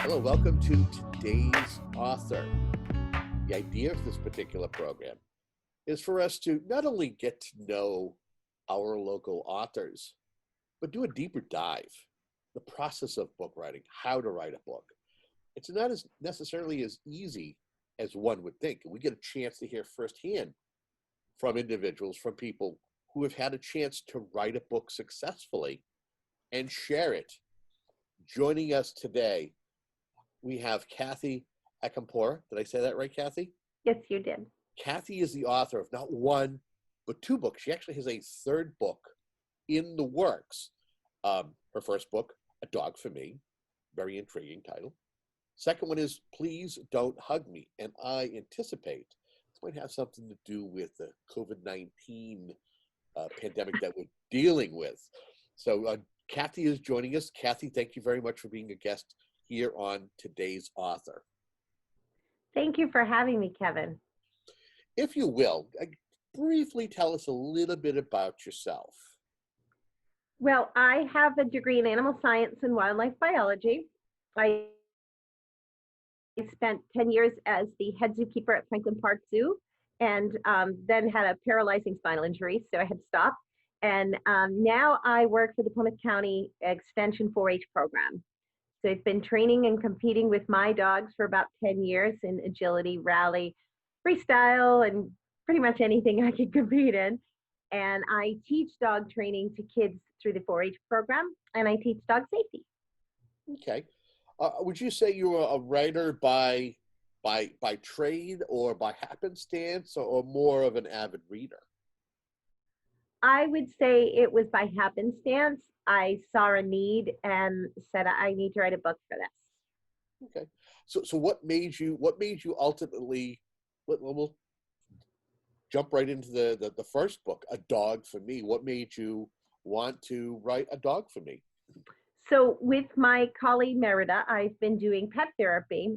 Hello, welcome to today's author. The idea of this particular program is for us to not only get to know our local authors, but do a deeper dive. The process of book writing, how to write a book. It's not as necessarily as easy as one would think. We get a chance to hear firsthand from individuals, from people who have had a chance to write a book successfully and share it. Joining us today, we have Cathy Acampora. Did I say that right, Cathy? Yes, you did. Cathy is the author of not one, but two books. She actually has a third book in the works. Her first book, A Dog for Me, very intriguing title. Second one is Please Don't Hug Me. And I anticipate this might have something to do with the COVID-19 pandemic that we're dealing with. So Cathy is joining us. Cathy, thank you very much for being a guest here on today's author. Thank you for having me, Kevin. If you will, briefly tell us a little bit about yourself. Well, I have a degree in animal science and wildlife biology. I spent 10 years as the head zookeeper at Franklin Park Zoo, and then had a paralyzing spinal injury, so I had to stop. And now I work for the Plymouth County Extension 4-H program. So I've been training and competing with my dogs for about 10 years in agility, rally, freestyle, and pretty much anything I could compete in. And I teach dog training to kids through the 4-H program, and I teach dog safety. Okay. Would you say you were a writer by trade or by happenstance, or more of an avid reader? I would say it was by happenstance. I saw a need and said, I need to write a book for this. Okay. So what made you ultimately, we'll jump right into the first book, A Dog for Me. What made you want to write A Dog for Me? So with my colleague Merida, I've been doing pet therapy,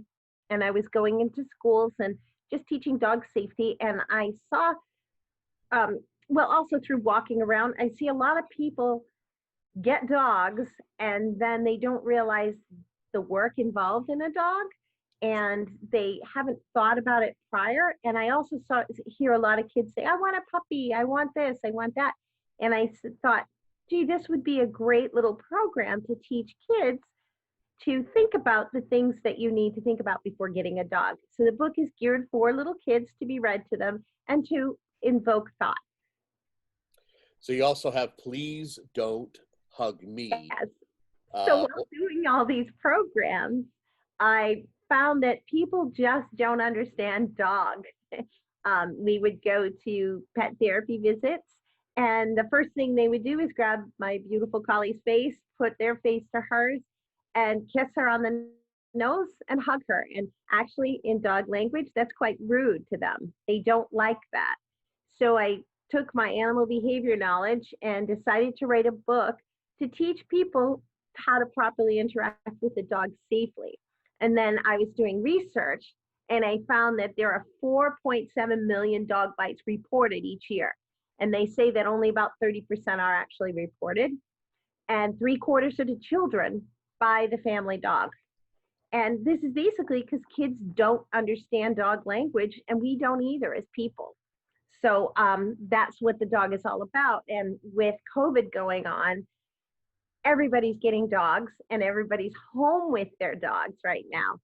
and I was going into schools and just teaching dog safety. And I saw, well, also through walking around, I see a lot of people get dogs and then they don't realize the work involved in a dog, and they haven't thought about it prior. And I also hear a lot of kids say, I want a puppy, I want this, I want that. And I thought, gee, this would be a great little program to teach kids to think about the things that you need to think about before getting a dog. So the book is geared for little kids to be read to them and to invoke thought. So you also have Please Don't Hug Me. Yes. So while doing all these programs, I found that people just don't understand dog. We would go to pet therapy visits, and the first thing they would do is grab my beautiful collie's face, put their face to hers, and kiss her on the nose and hug her. And actually, in dog language, that's quite rude to them. They don't like that. So I took my animal behavior knowledge and decided to write a book to teach people how to properly interact with the dog safely. And then I was doing research, and I found that there are 4.7 million dog bites reported each year. And they say that only about 30% are actually reported, and 3/4 of the children by the family dog. And this is basically because kids don't understand dog language, and we don't either as people. So that's what the dog is all about. And with COVID going on, everybody's getting dogs, and everybody's home with their dogs right now.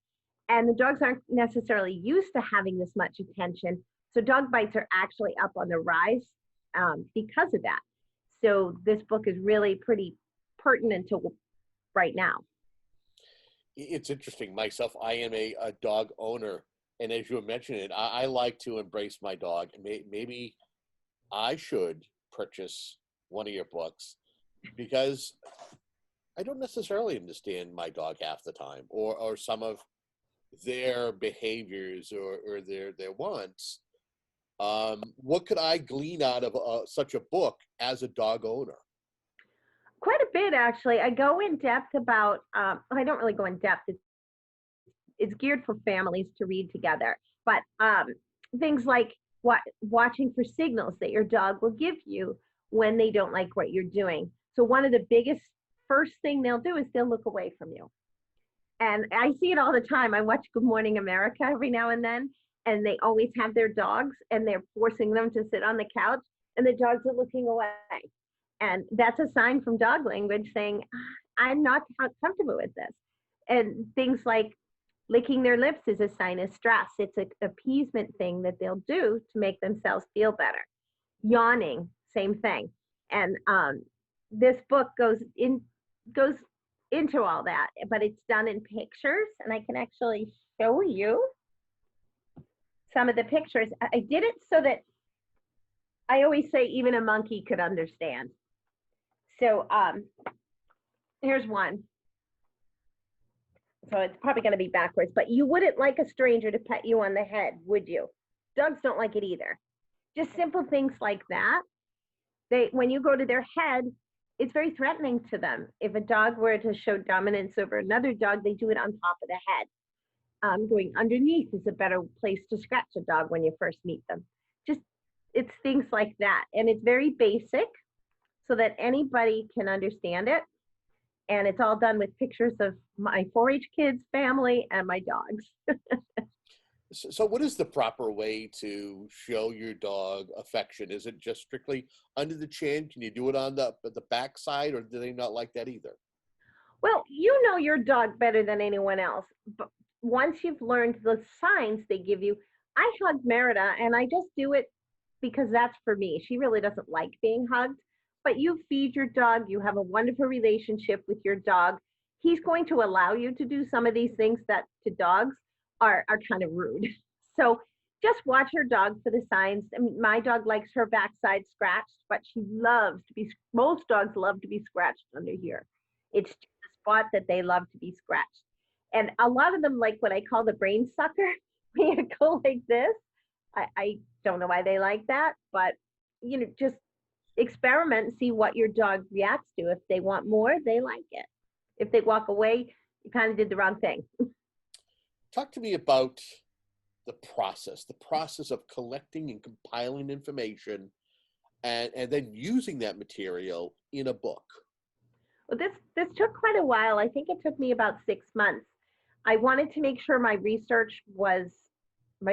And the dogs aren't necessarily used to having this much attention. So dog bites are actually up on the rise because of that. So this book is really pretty pertinent to right now. It's interesting. Myself, I am a dog owner. And as you were mentioning it, I like to embrace my dog. Maybe I should purchase one of your books, because I don't necessarily understand my dog half the time, or some of their behaviors or their wants. What could I glean out of such a book as a dog owner? Quite a bit, actually. I go in depth about, I don't really go in depth. It's geared for families to read together. But things like watching for signals that your dog will give you when they don't like what you're doing. So one of the biggest first thing they'll do is they'll look away from you. And I see it all the time. I watch Good Morning America every now and then, and they always have their dogs, and they're forcing them to sit on the couch, and the dogs are looking away. And that's a sign from dog language saying, I'm not comfortable with this. And things like licking their lips is a sign of stress. It's an appeasement thing that they'll do to make themselves feel better. Yawning, same thing. And this book goes into all that, but it's done in pictures, and I can actually show you some of the pictures. I did it so that I always say even a monkey could understand. So here's one. So it's probably going to be backwards, but you wouldn't like a stranger to pet you on the head, would you? Dogs don't like it either. Just simple things like that. When you go to their head, it's very threatening to them. If a dog were to show dominance over another dog, they do it on top of the head. Going underneath is a better place to scratch a dog when you first meet them. Just, it's things like that. And it's very basic so that anybody can understand it. And it's all done with pictures of my 4-H kids, family, and my dogs. So what is the proper way to show your dog affection? Is it just strictly under the chin? Can you do it on the back side, or do they not like that either? Well, you know your dog better than anyone else. But once you've learned the signs they give you, I hug Merida, and I just do it because that's for me. She really doesn't like being hugged, but you feed your dog. You have a wonderful relationship with your dog. He's going to allow you to do some of these things that to dogs are kind of rude. So just watch your dog for the signs. I mean, my dog likes her backside scratched, but she loves to be, most dogs love to be scratched under here. It's just a spot that they love to be scratched. And a lot of them like what I call the brain sucker. When you go like this, I don't know why they like that, but just experiment and see what your dog reacts to. If they want more, they like it. If they walk away, you kind of did the wrong thing. Talk to me about the process of collecting and compiling information and then using that material in a book. Well, this took quite a while. I think it took me about 6 months. I wanted to make sure my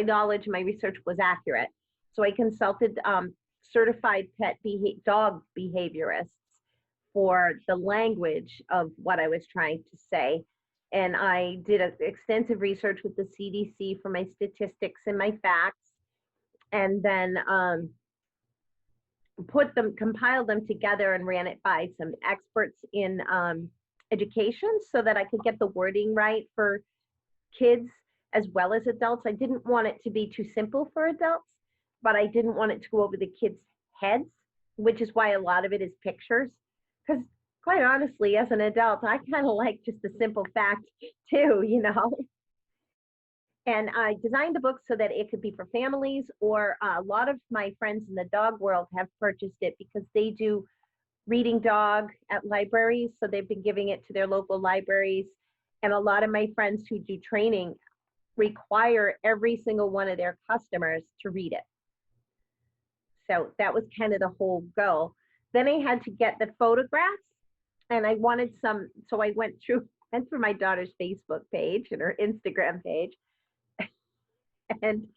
knowledge, my research was accurate. So I consulted certified dog behaviorists for the language of what I was trying to say. And I did extensive research with the CDC for my statistics and my facts, and then compiled them together and ran it by some experts in education so that I could get the wording right for kids as well as adults. I didn't want it to be too simple for adults, but I didn't want it to go over the kids' heads, which is why a lot of it is pictures. Because quite honestly, as an adult, I kind of like just a simple fact too, And I designed the book so that it could be for families, or a lot of my friends in the dog world have purchased it because they do reading dog at libraries. So they've been giving it to their local libraries. And a lot of my friends who do training require every single one of their customers to read it. So that was kind of the whole goal. Then I had to get the photographs, and I wanted some, so I went through my daughter's Facebook page and her Instagram page and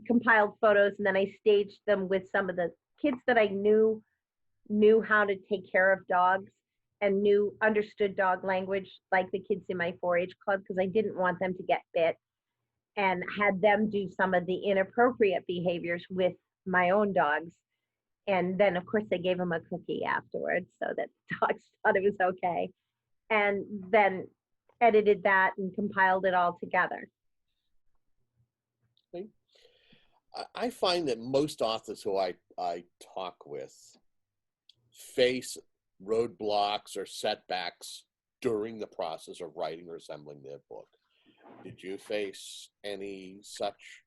compiled photos, and then I staged them with some of the kids that I knew how to take care of dogs and understood dog language, like the kids in my 4-H club, because I didn't want them to get bit, and had them do some of the inappropriate behaviors with my own dogs. And then, of course, they gave them a cookie afterwards so that the dogs thought it was okay. And then edited that and compiled it all together. I find that most authors who I talk with face roadblocks or setbacks during the process of writing or assembling their book. Did you face any such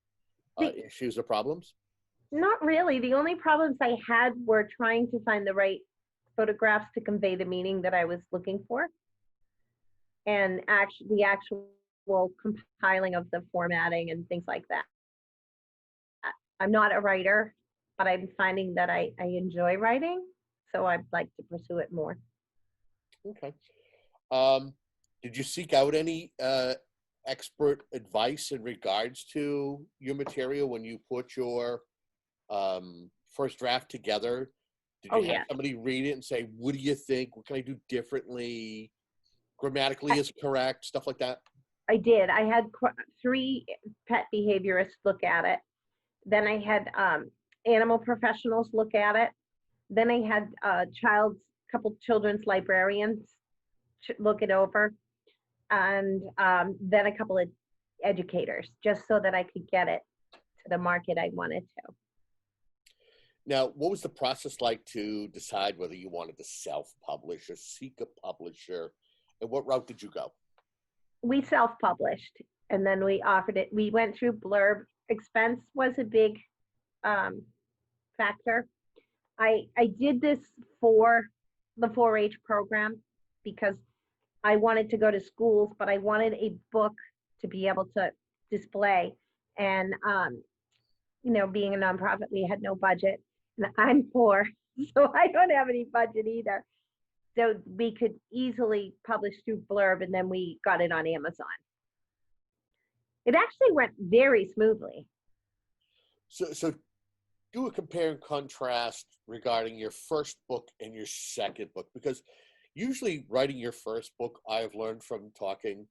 issues or problems? Not really. The only problems I had were trying to find the right photographs to convey the meaning that I was looking for, and the actual compiling of the formatting and things like that. I'm not a writer, but I'm finding that I enjoy writing, so I'd like to pursue it more. Okay. Did you seek out any expert advice in regards to your material when you put your first draft together? Did Oh you have yeah, somebody read it and say, what do you think? What can I do differently? Grammatically is correct, stuff like that? I did. I had three pet behaviorists look at it. Then I had animal professionals look at it. Then I had couple children's librarians look it over, and then a couple of educators, just so that I could get it to the market I wanted to. Now, what was the process like to decide whether you wanted to self-publish or seek a publisher, and what route did you go? We self-published, and then we offered it. We went through Blurb. Expense was a big factor. I did this for the 4-H program because I wanted to go to schools, but I wanted a book to be able to display. And being a nonprofit, we had no budget. And I'm poor, so I don't have any budget either. So we could easily publish through Blurb, and then we got it on Amazon. It actually went very smoothly. So do a compare and contrast regarding your first book and your second book, because usually writing your first book, I've learned from talking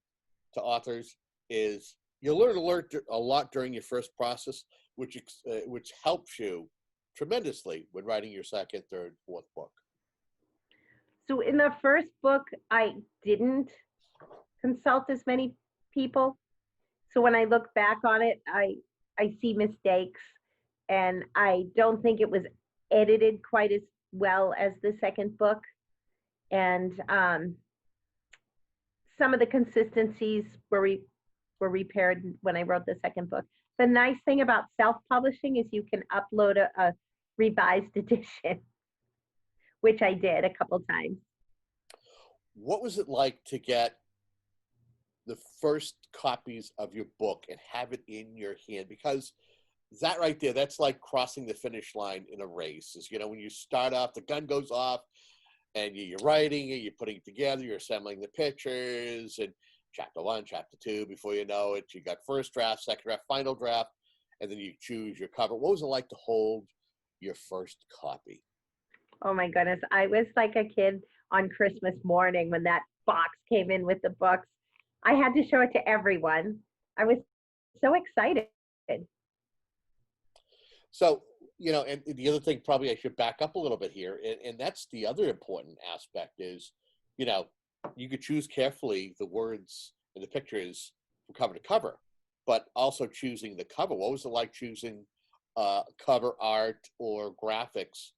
to authors, is you learn a lot during your first process, which helps you tremendously when writing your second, third, fourth book. So in the first book, I didn't consult as many people. So when I look back on it, I see mistakes, and I don't think it was edited quite as well as the second book. And some of the consistencies were repaired when I wrote the second book. The nice thing about self-publishing is you can upload a revised edition, which I did a couple times. What was it like to get the first copies of your book and have it in your hand? Because that right there, that's like crossing the finish line in a race. Is, when you start off, the gun goes off, and you're writing it, you're putting it together, you're assembling the pictures, and chapter 1, chapter 2, before you know it, you got first draft, second draft, final draft, and then you choose your cover. What was it like to hold your first copy? Oh my goodness. I was like a kid on Christmas morning when that box came in with the books. I had to show it to everyone. I was so excited. So, and the other thing, probably I should back up a little bit here, and that's the other important aspect is, you could choose carefully the words and the pictures from cover to cover, but also choosing the cover. What was it like choosing cover art or graphics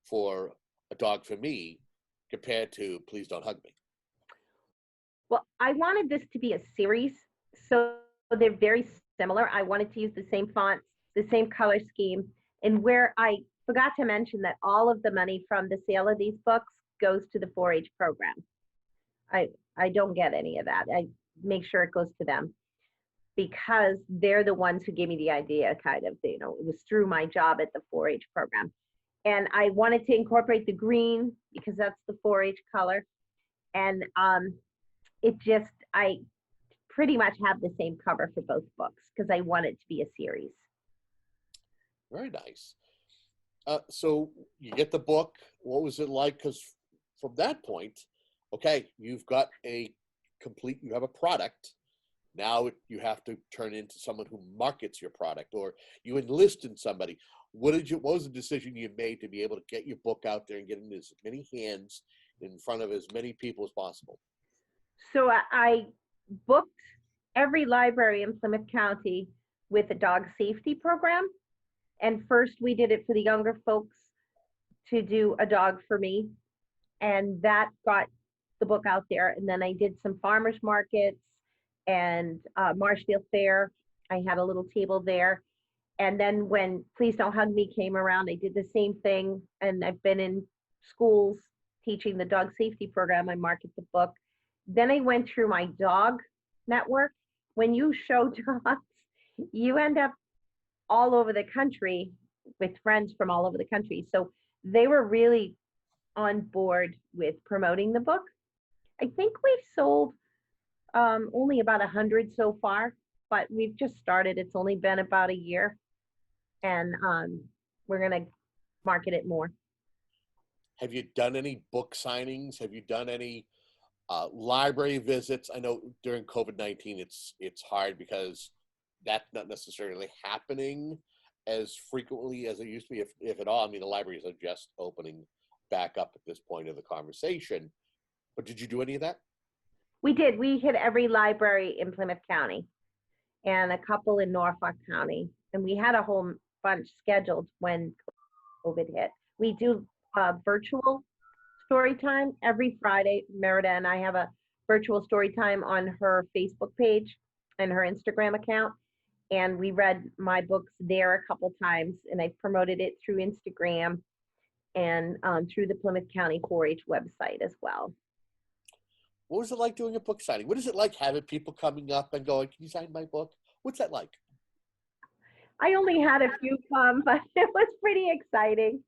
for A Dog for Me compared to Please Don't Hug Me? Well, I wanted this to be a series, so they're very similar. I wanted to use the same fonts, the same color scheme, and where I forgot to mention that all of the money from the sale of these books goes to the 4-H program. I don't get any of that. I make sure it goes to them because they're the ones who gave me the idea, kind of, it was through my job at the 4-H program. And I wanted to incorporate the green because that's the 4-H color. And I pretty much have the same cover for both books because I want it to be a series. Very nice. So you get the book. What was it like? Because from that point, okay, you've got you have a product. Now you have to turn into someone who markets your product, or you enlist in somebody. What was the decision you made to be able to get your book out there and get in as many hands in front of as many people as possible? So I booked every library in Plymouth County with a dog safety program. And first we did it for the younger folks to do A Dog for Me. And that got the book out there. And then I did some farmers markets and Marshfield Fair. I had a little table there. And then when Please Don't Hug Me came around, I did the same thing. And I've been in schools teaching the dog safety program. I market the book. Then I went through my dog network. When you show dogs, you end up all over the country with friends from all over the country. So they were really on board with promoting the book. I think we've sold Only about 100 so far, but we've just started. It's only been about a year, and we're gonna market it more. Have you done any book signings? Have you done any library visits? I know during COVID-19, it's hard because that's not necessarily happening as frequently as it used to be, if at all. I mean, the libraries are just opening back up at this point of the conversation. But did you do any of that? We did. We hit every library in Plymouth County and a couple in Norfolk County, and we had a whole bunch scheduled when COVID hit. We do virtual story time every Friday. Merida and I have a virtual story time on her Facebook page and her Instagram account. And we read my books there a couple times, and I promoted it through Instagram and through the Plymouth County 4-H website as well. What was it like doing a book signing? What is it like having people coming up and going, "Can you sign my book?" What's that like? I only had a few come, but it was pretty exciting.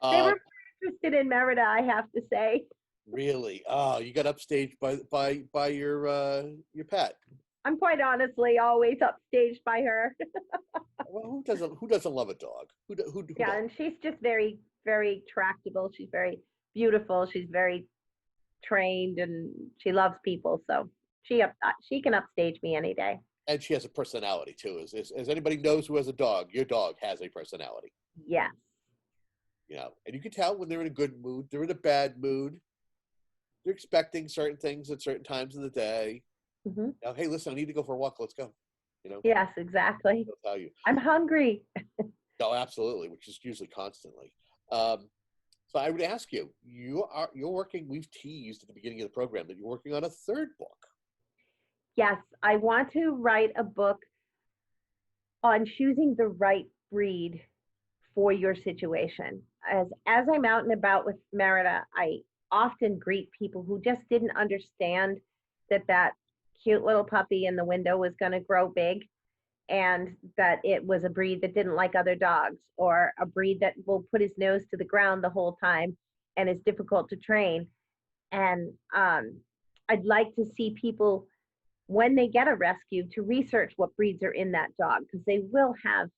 They Uh, were interested in Merida, I have to say. really? Oh, you got upstaged by your pet. I'm quite honestly always upstaged by her. Well, who doesn't love a dog? Who Yeah, doesn't? and she's just very, very tractable. She's very beautiful. She's very trained, and she loves people. So she can upstage me any day. And she has a personality too. As anybody knows who has a dog, your dog has a personality. Yes. And you can tell when they're in a good mood, they're in a bad mood. They're expecting certain things at certain times of the day. Hmm. Hey, listen, I need to go for a walk. Let's go. Yes, exactly. They'll tell you. I'm hungry. No, absolutely, which is usually constantly. Um, so I would ask you, you're working. We've teased at the beginning of the program that you're working on a third book. Yes, I want to write a book on choosing the right breed for your situation. As I'm out and about with Merida, I often greet people who just didn't understand that cute little puppy in the window was going to grow big, and that it was a breed that didn't like other dogs, or a breed that will put his nose to the ground the whole time and is difficult to train. And I'd like to see people, when they get a rescue, to research what breeds are in that dog, because they will have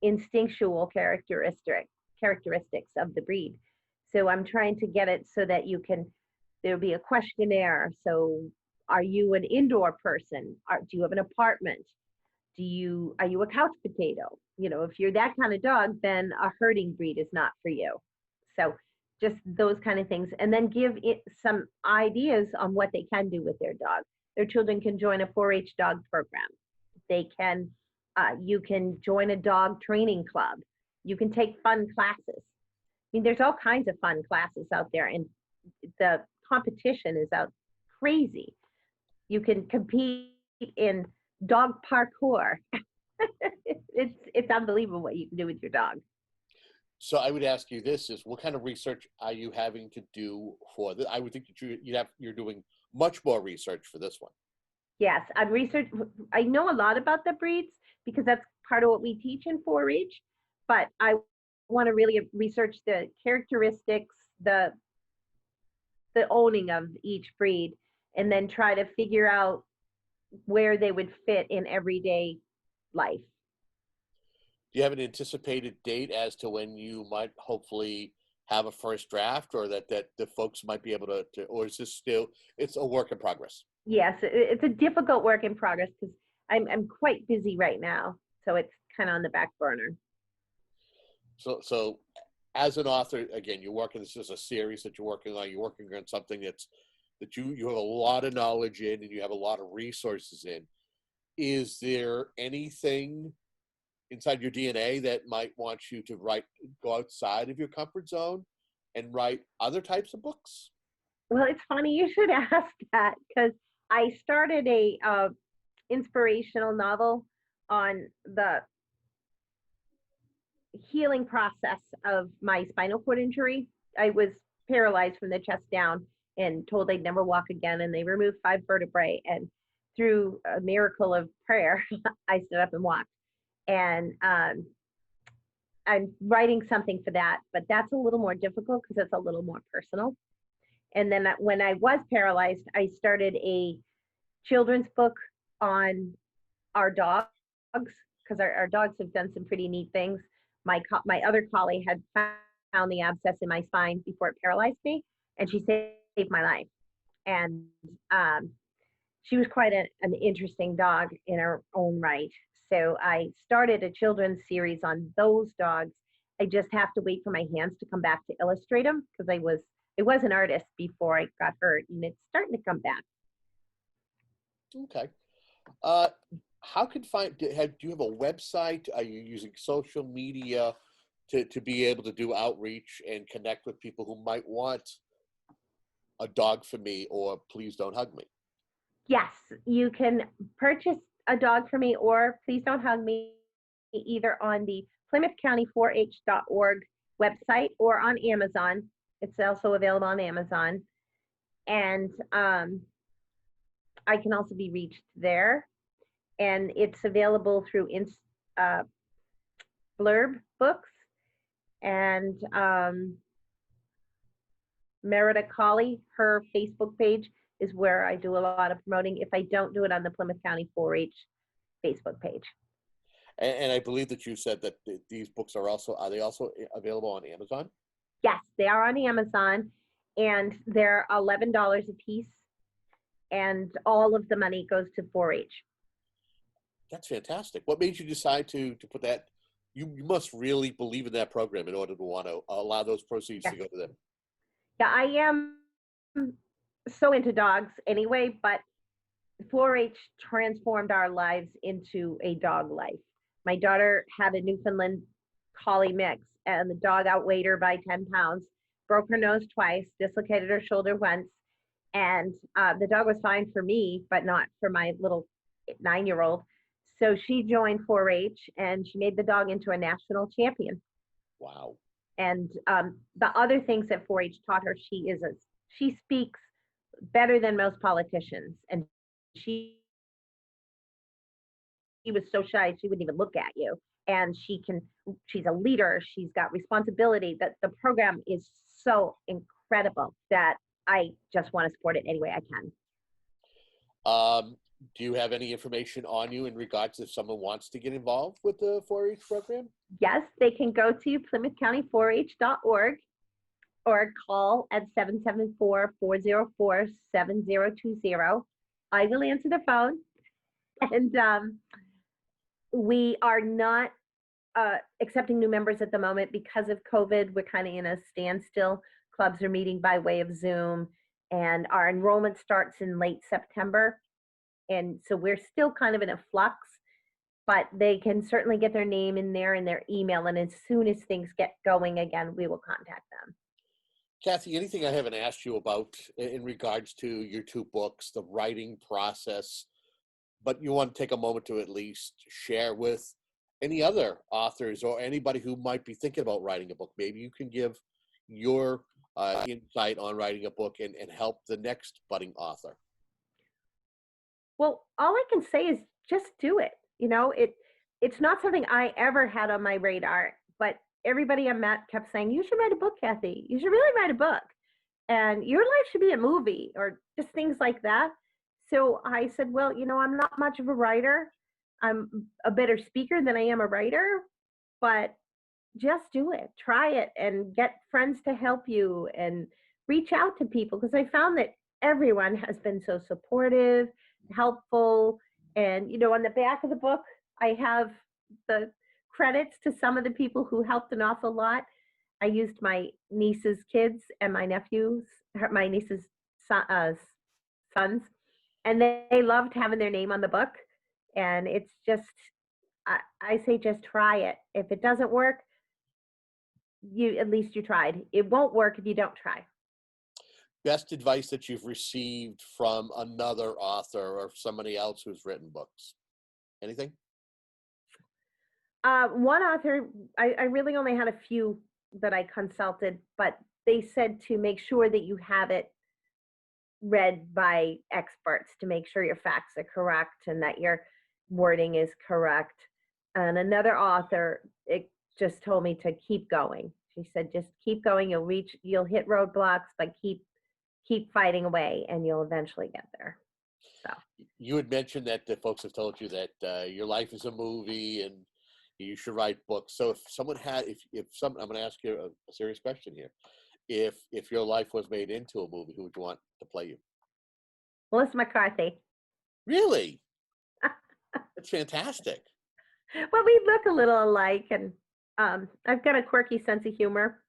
instinctual characteristics of the breed. So I'm trying to get it so that there'll be a questionnaire. So are you an indoor person? Do you have an apartment? Are you a couch potato? If you're that kind of dog, then a herding breed is not for you. So just those kind of things, and then give it some ideas on what they can do with their dog. Their children can join a 4-H dog program. You can join a dog training club. You can take fun classes. I mean, there's all kinds of fun classes out there, and the competition is out crazy. You can compete in dog parkour. It's unbelievable what you can do with your dog. So I would ask you this: is what kind of research are you having to do for this? I would think that you're doing much more research for this one. Yes, I know a lot about the breeds because that's part of what we teach in 4-H, but I want to really research the characteristics, the owning of each breed, and then try to figure out where they would fit in everyday life. Do you have an anticipated date as to when you might hopefully have a first draft, or that the folks might be able to, or is this still, it's a work in progress? Yes, it's a difficult work in progress because I'm quite busy right now, so it's kind of on the back burner. So as an author, again, you're working, this is a series that you're working on. You're working on something that you have a lot of knowledge in, and you have a lot of resources in. Is there anything inside your DNA that might want you to go outside of your comfort zone and write other types of books? Well, it's funny you should ask that, because I started a inspirational novel on the healing process of my spinal cord injury. I was paralyzed from the chest down and told I'd never walk again, and they removed 5 vertebrae. And through a miracle of prayer, I stood up and walked. And I'm writing something for that, but that's a little more difficult because it's a little more personal. And then when I was paralyzed, I started a children's book on our dogs because our dogs have done some pretty neat things. My other collie had found the abscess in my spine before it paralyzed me, and she saved my life. And she was quite an interesting dog in her own right. So I started a children's series on those dogs. I just have to wait for my hands to come back to illustrate them because I was an artist before I got hurt, and it's starting to come back. Okay. How can do you have a website? Are you using social media to be able to do outreach and connect with people who might want a dog for me or please don't hug me? Yes, you can purchase a dog for me or please don't hug me either on the Plymouth County 4H.org website or on Amazon. It's also available on Amazon. And I can also be reached there. And it's available through Blurb Books and Merida Colley. Her Facebook page is where I do a lot of promoting if I don't do it on the Plymouth County 4-H Facebook page. And I believe that you said that these books are they also available on Amazon? Yes, they are on Amazon, and they're $11 a piece, and all of the money goes to 4-H. That's fantastic. What made you decide to put that? You must really believe in that program in order to want to allow those proceeds Yes. to go to them. Yeah, I am so into dogs anyway, but 4-H transformed our lives into a dog life. My daughter had a Newfoundland collie mix, and the dog outweighed her by 10 pounds, broke her nose twice, dislocated her shoulder once, and the dog was fine for me, but not for my little 9-year-old. So she joined 4-H, and she made the dog into a national champion. Wow. And the other things that 4-H taught her, she speaks better than most politicians, and she was so shy she wouldn't even look at you. And she's a leader, she's got responsibility. That the program is so incredible that I just want to support it any way I can. Do you have any information on you in regards to if someone wants to get involved with the 4-H program? Yes, they can go to PlymouthCounty4H.org or call at 774-404-7020. I will answer the phone. And we are not accepting new members at the moment because of COVID. We're kind of in a standstill. Clubs are meeting by way of Zoom, and our enrollment starts in late September. And so we're still kind of in a flux, but they can certainly get their name in there and their email. And as soon as things get going again, we will contact them. Cathy, anything I haven't asked you about in regards to your two books, the writing process, but you want to take a moment to at least share with any other authors or anybody who might be thinking about writing a book? Maybe you can give your insight on writing a book and help the next budding author. Well, all I can say is just do it. You know, it's not something I ever had on my radar, but everybody I met kept saying, you should write a book, Cathy. You should really write a book. And your life should be a movie or just things like that. So I said, well, you know, I'm not much of a writer. I'm a better speaker than I am a writer, but just do it. Try it and get friends to help you and reach out to people, because I found that everyone has been so supportive, helpful. And, you know, on the back of the book, I have the credits to some of the people who helped an awful lot. I used my niece's kids and my niece's sons, and they loved having their name on the book. And it's just, I say just try it. If it doesn't work, at least you tried. It won't work if you don't try. Best advice that you've received from another author or somebody else who's written books? Anything? One author, I really only had a few that I consulted, but they said to make sure that you have it read by experts to make sure your facts are correct and that your wording is correct. And another author, it just told me to keep going. She said, just keep going. You'll hit roadblocks, but keep keep fighting away and you'll eventually get there. So, You had mentioned that the folks have told you that your life is a movie and you should write books. So if someone had, if some, I'm going to ask you a serious question here. If your life was made into a movie, who would you want to play you? Melissa McCarthy. Really? That's fantastic. Well, we look a little alike, and I've got a quirky sense of humor.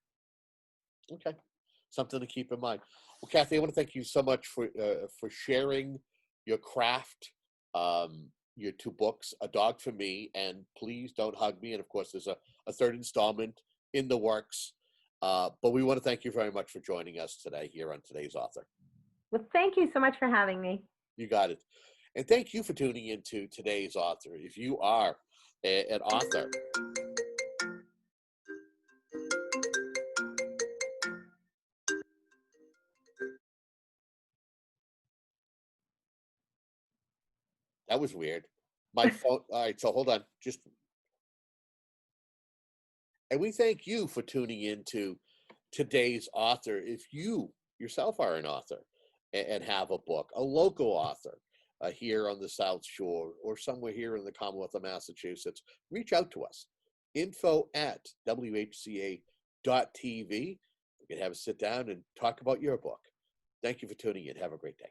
Okay, something to keep in mind. Well, Cathy, I want to thank you so much for sharing your craft, your two books, A Dog for Me, and Please Don't Hug Me. And of course, there's a third installment in the works. But we want to thank you very much for joining us today here on Today's Author. Well, thank you so much for having me. You got it. And thank you for tuning into Today's Author. If you are an author, that was weird. My phone. All right, so hold on. And we thank you for tuning into Today's Author. If you yourself are an author and have a book, a local author here on the South Shore or somewhere here in the Commonwealth of Massachusetts, reach out to us. info@whca.tv. We can have a sit down and talk about your book. Thank you for tuning in. Have a great day.